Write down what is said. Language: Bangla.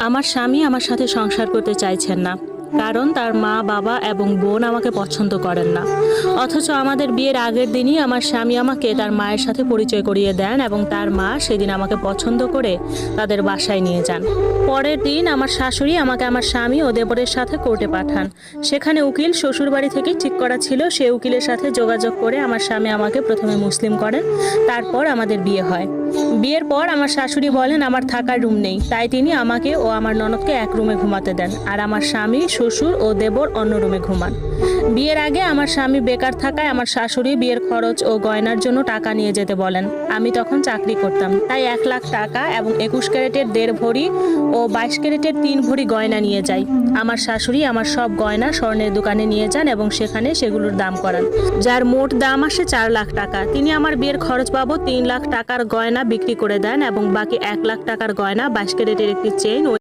আমার স্বামী আমার সাথে সংসার করতে চাইছেন না, কারণ তার মা বাবা এবং বোন আমাকে পছন্দ করেন না। অথচ আমাদের বিয়ের আগের দিনই আমার স্বামী আমাকে তার মায়ের সাথে পরিচয় করিয়ে দেন এবং তার মা সেদিন আমাকে পছন্দ করে তাদের বাসায় নিয়ে যান। পরের দিন আমার শাশুড়ি আমাকে আমার স্বামী ও দেবরের সাথে কোর্টে পাঠান। সেখানে উকিল শ্বশুরবাড়ি থেকে ঠিক করা ছিল, সে উকিলের সাথে যোগাযোগ করে আমার স্বামী আমাকে প্রথমে মুসলিম করেন, তারপর আমাদের বিয়ে হয়। বিয়ের পর আমার শাশুড়ি বলেন আমার থাকার রুম নেই, তাই তিনি আমাকে ও আমার ননদকে এক রুমে ঘুমাতে দেন, আর আমার স্বামী, শ্বশুর ও দেবর অন্য রুমে ঘুমান। বিয়ের আগে আমার স্বামী বেকার থাকায় আমার শাশুড়ি বিয়ের খরচ ও গয়নার জন্য টাকা নিয়ে যেতে বলেন। আমি তখন চাকরি করতাম, তাই 1,00,000 টাকা এবং 21 ক্যারেটের 1.5 ভরি ও 22 ক্যারেটের 3 ভরি গয়না নিয়ে যাই। আমার শাশুড়ি আমার সব গয়না স্বর্ণের দোকানে নিয়ে যান এবং সেখানে সেগুলোর দাম করান, যার মোট দাম আসে 4 লাখ টাকা। তিনি আমার বিয়ের খরচ বাবদ 3 লাখ টাকার গয়না বিক্রি করে দেন এবং বাকি 1 লাখ টাকার গয়না, 22 ক্যারেটের একটি চেইন